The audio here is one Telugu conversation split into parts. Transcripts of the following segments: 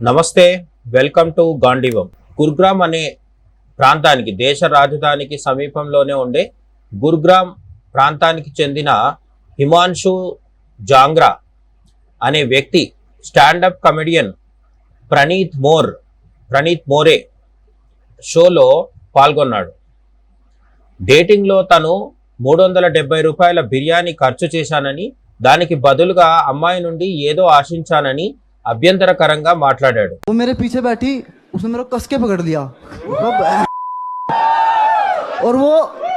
నమస్తే, వెల్కమ్ టు గాంధీవం. గురుగ్రామ్ అనే ప్రాంతానికి, దేశ రాజధానికి సమీపంలోనే ఉండే గురుగ్రామ్ ప్రాంతానికి చెందిన హిమాన్షు జాంగ్రా అనే వ్యక్తి స్టాండప్ కమెడియన్ ప్రణీత్ మోరే షోలో పాల్గొన్నాడు. డేటింగ్లో తను 370 రూపాయల బిర్యానీ ఖర్చు చేశానని, దానికి బదులుగా అమ్మాయి నుండి ఏదో ఆశించానని అభ్యంతరకరంగా మాట్లాడాడు. वो मेरे पीछे बैठी, उसने मेरे को कस के पकड़ लिया और वो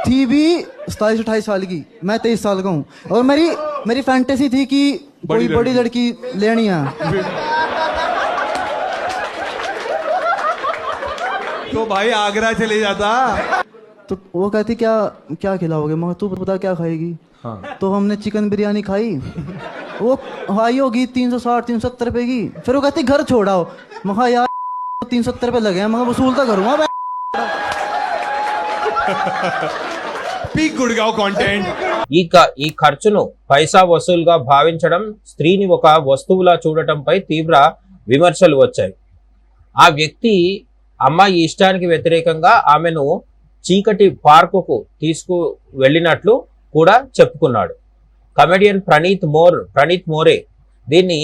थी भी 27-28 साल की, मैं 23 साल का हूँ और मेरी फैंटेसी थी कि कोई बड़ी लड़की लेनी है. तो भाई आगरा चले जाता. तो वो कहती क्या क्या खिलाओगे, मगर तू बता क्या खाएगी. हाँ. तो हमने चिकन बिरयानी खाई, वो हाई होगी 360-370 रुपए की. फिर वो कहती घर छोड़ाओ, महा यार 370 रुपए लगे हैं, मगर वसूल तो करूँगा. Peak Gurgaon content. ఈ ఖర్చును పైసా వసూలుగా భావించడం, స్త్రీని ఒక వస్తువులా చూడటంపై తీవ్ర విమర్శలు వచ్చాయి. ఆ వ్యక్తి అమ్మాయి ఇష్టానికి వ్యతిరేకంగా ఆమెను చీకటి పార్కుకు తీసుకు వెళ్ళినట్లు కూడా చెప్పుకున్నాడు. కమెడియన్ ప్రణీత్ మోరే దీన్ని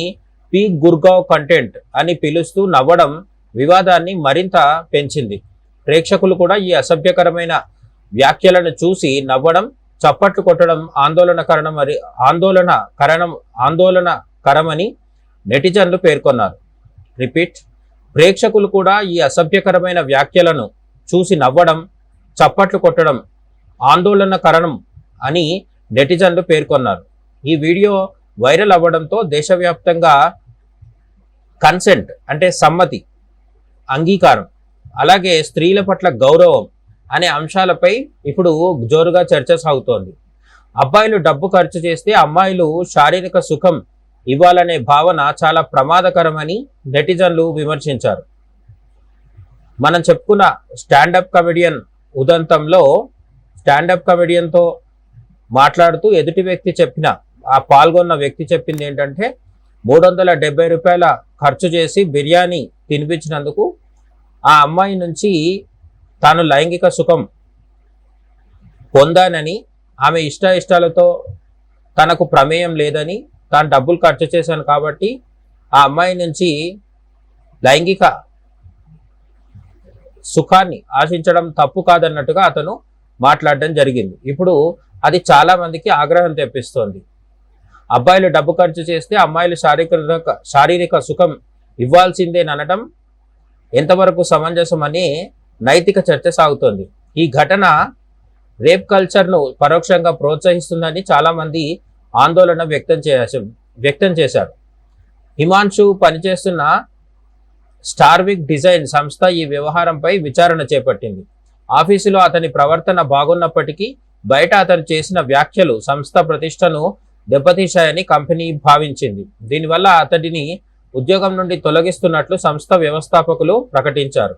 పీక్ గుర్గావ్ కంటెంట్ అని పిలుస్తూ నవ్వడం వివాదాన్ని మరింత పెంచింది. ప్రేక్షకులు కూడా ఈ అసభ్యకరమైన వ్యాఖ్యలను చూసి నవ్వడం, చప్పట్లు కొట్టడం ఆందోళనకరమని నెటిజన్లు పేర్కొన్నారు. ప్రేక్షకులు కూడా ఈ అసభ్యకరమైన వ్యాఖ్యలను చూసి నవ్వడం, చప్పట్లు కొట్టడం ఆందోళనకరం అని నెటిజన్లు పేర్కొన్నారు. ఈ వీడియో వైరల్ అవ్వడంతో దేశవ్యాప్తంగా కన్సెంట్ అంటే సమ్మతి, అంగీకారం, అలాగే స్త్రీల పట్ల గౌరవం అనే అంశాలపై ఇప్పుడు జోరుగా చర్చ సాగుతోంది. అబ్బాయిలు డబ్బు ఖర్చు చేస్తే అమ్మాయిలు శారీరక సుఖం ఇవ్వాలనే భావన చాలా ప్రమాదకరమని నెటిజన్లు విమర్శించారు. మనం చెప్పుకున్న స్టాండప్ కమెడియన్ ఉదంతంలో స్టాండప్ కమెడియన్తో మాట్లాడుతూ ఎదుటి వ్యక్తి పాల్గొన్న వ్యక్తి చెప్పింది ఏంటంటే, 370 రూపాయల ఖర్చు చేసి బిర్యానీ తినిపించినందుకు ఆ అమ్మాయి నుంచి తాను లైంగిక సుఖం పొందానని, ఆమె ఇష్టాలతో తనకు ప్రమేయం లేదని, తాను డబ్బులు ఖర్చు చేశాను కాబట్టి ఆ అమ్మాయి నుంచి లైంగిక సుఖాన్ని ఆశించడం తప్పు కాదన్నట్టుగా అతను మాట్లాడడం జరిగింది. ఇప్పుడు అది చాలా మందికి ఆగ్రహం తెప్పిస్తోంది. అబ్బాయిలు డబ్బు ఖర్చు చేస్తే అమ్మాయిలు శారీరక సుఖం ఇవ్వాల్సిందేననడం ఎంతవరకు సమంజసం అని నైతిక చర్చ సాగుతోంది. ఈ ఘటన రేప్ కల్చర్ను పరోక్షంగా ప్రోత్సహిస్తుందని చాలా మంది ఆందోళన వ్యక్తం చేశారు. హిమాన్షు పనిచేస్తున్న స్టార్విక్ డిజైన్ సంస్థ ఈ వ్యవహారంపై విచారణ చేపట్టింది. ఆఫీసులో అతని ప్రవర్తన బాగున్నప్పటికీ బయట అతను చేసిన వ్యాఖ్యలు సంస్థ ప్రతిష్టను దెబ్బతీశాయని కంపెనీ భావించింది. దీనివల్ల అతడిని ఉద్యోగం నుండి తొలగిస్తున్నట్లు సంస్థ వ్యవస్థాపకులు ప్రకటించారు.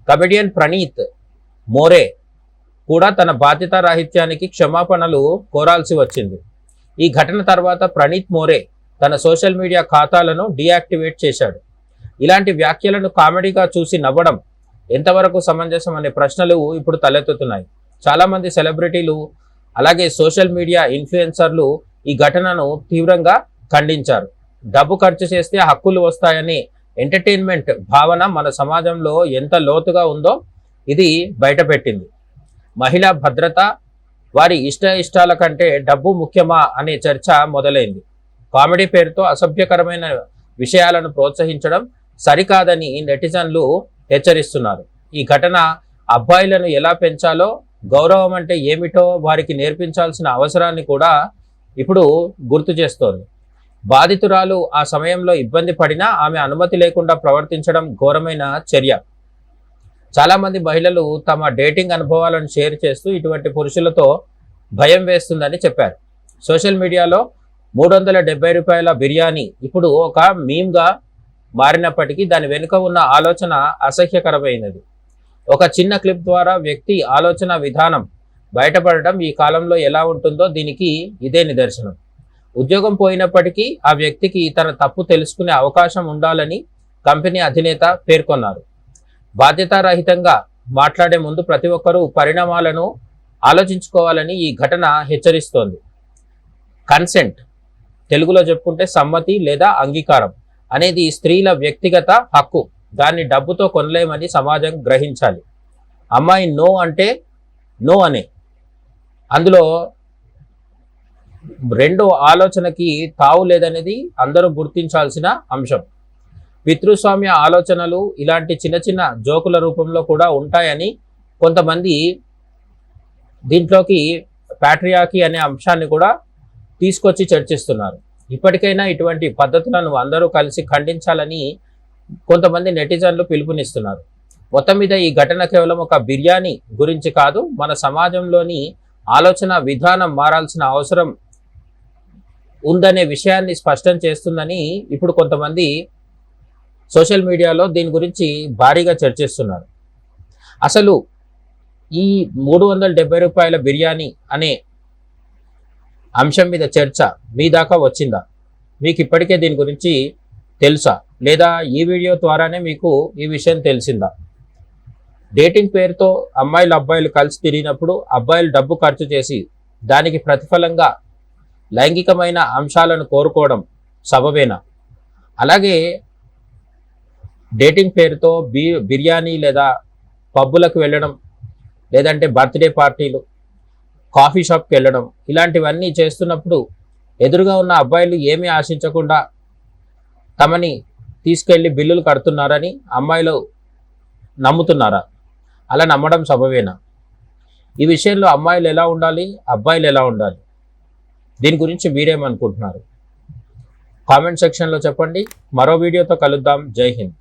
కమెడియన్ ప్రణీత్ మోరే కూడా తన బాధ్యతారాహిత్యానికి క్షమాపణలు కోరాల్సి వచ్చింది. ఈ ఘటన తర్వాత ప్రణీత్ మోరే తన సోషల్ మీడియా ఖాతాలను డీయాక్టివేట్ చేశాడు. ఇలాంటి వ్యాఖ్యలను కామెడీగా చూసి నవ్వడం ఎంతవరకు సమంజసం అనే ప్రశ్నలు ఇప్పుడు తలెత్తుతున్నాయి. చాలా మంది సెలబ్రిటీలు అలాగే సోషల్ మీడియా ఇన్ఫ్లుయెన్సర్లు ఈ ఘటనను తీవ్రంగా ఖండించారు. డబ్బు ఖర్చు చేస్తే హక్కులు వస్తాయనే ఎంటర్టైన్మెంట్ భావన మన సమాజంలో ఎంత లోతుగా ఉందో ఇది బయటపెట్టింది. మహిళా భద్రత, వారి ఇష్టాల కంటే డబ్బు ముఖ్యమా అనే చర్చ మొదలైంది. కామెడీ పేరుతో అసభ్యకరమైన విషయాలను ప్రోత్సహించడం సరికాదని నెటిజన్లు హెచ్చరిస్తున్నారు. ఈ ఘటన అబ్బాయిలను ఎలా పెంచాలో, గౌరవం అంటే ఏమిటో వారికి నేర్పించాల్సిన అవసరాన్ని కూడా ఇప్పుడు గుర్తు చేస్తోంది. బాధితురాలు ఆ సమయంలో ఇబ్బంది పడినా ఆమె అనుమతి లేకుండా ప్రవర్తించడం ఘోరమైన చర్య. చాలామంది మహిళలు తమ డేటింగ్ అనుభవాలను షేర్ చేస్తూ ఇటువంటి పురుషులతో భయం వేస్తుందని చెప్పారు. సోషల్ మీడియాలో 370 రూపాయల బిర్యానీ ఇప్పుడు ఒక మీమ్గా మారినప్పటికీ దాని వెనుక ఉన్న ఆలోచన అసహ్యకరమైనది. ఒక చిన్న క్లిప్ ద్వారా వ్యక్తి ఆలోచన విధానం బయటపడడం ఈ కాలంలో ఎలా ఉంటుందో దీనికి ఇదే నిదర్శనం. ఉద్యోగం పోయినప్పటికీ ఆ వ్యక్తికి తన తప్పు తెలుసుకునే అవకాశం ఉండాలని కంపెనీ అధినేత పేర్కొన్నారు. బాధ్యతారహితంగా మాట్లాడే ముందు ప్రతి ఒక్కరూ పరిణామాలను ఆలోచించుకోవాలని ఈ ఘటన హెచ్చరిస్తోంది. కన్సెంట్, తెలుగులో చెప్పుకుంటే సమ్మతి లేదా అంగీకారం అనేది స్త్రీల వ్యక్తిగత హక్కు. దాన్ని డబ్బుతో కొనలేమని సమాజం గ్రహించాలి. అమ్మాయి నో అంటే నో అనే, అందులో రెండో ఆలోచనకి తావు లేదనేది అందరూ గుర్తించాల్సిన అంశం. పితృస్వామ్య ఆలోచనలు ఇలాంటి చిన్న చిన్న జోకుల రూపంలో కూడా ఉంటాయని కొంతమంది దీంట్లోకి ప్యాట్రియార్కీ అనే అంశాన్ని కూడా తీసుకొచ్చి చర్చిస్తున్నారు. ఇప్పటికైనా ఇటువంటి పద్ధతులను అందరూ కలిసి ఖండించాలని కొంతమంది నెటిజన్లు పిలుపునిస్తున్నారు. మొత్తం మీద ఈ ఘటన కేవలం ఒక బిర్యానీ గురించి కాదు, మన సమాజంలోని ఆలోచన విధానం మారాల్సిన అవసరం ఉందనే విషయాన్ని స్పష్టం చేస్తుందని ఇప్పుడు కొంతమంది సోషల్ మీడియాలో దీని గురించి భారీగా చర్చిస్తున్నారు. అసలు ఈ 370 రూపాయల బిర్యానీ అనే అంశం మీద చర్చ మీ దాకా వచ్చిందా? మీకు ఇప్పటికే దీని గురించి తెలుసా, లేదా ఈ వీడియో ద్వారానే మీకు ఈ విషయం తెలిసిందా? డేటింగ్ పేరుతో అమ్మాయిలు అబ్బాయిలు కలిసి తిరిగినప్పుడు అబ్బాయిలు డబ్బు ఖర్చు చేసి దానికి ప్రతిఫలంగా లైంగికమైన అంశాలను కోరుకోవడం సబబేనా? అలాగే డేటింగ్ పేరుతో బిర్యానీ లేదా పబ్బులకు వెళ్ళడం, లేదంటే బర్త్డే పార్టీలు, కాఫీ షాప్కి వెళ్ళడం, ఇలాంటివన్నీ చేస్తున్నప్పుడు ఎదురుగా ఉన్న అబ్బాయిలు ఏమీ ఆశించకుండా తమని తీసుకెళ్లి బిల్లులు కడుతున్నారని అమ్మాయిలు నమ్ముతున్నారా? అలా నమ్మడం సబబేనా? ఈ విషయంలో అమ్మాయిలు ఎలా ఉండాలి, అబ్బాయిలు ఎలా ఉండాలి? దీని గురించి మీరేమనుకుంటున్నారు? కామెంట్ సెక్షన్లో చెప్పండి. మరో వీడియోతో కలుద్దాం. జై హింద్.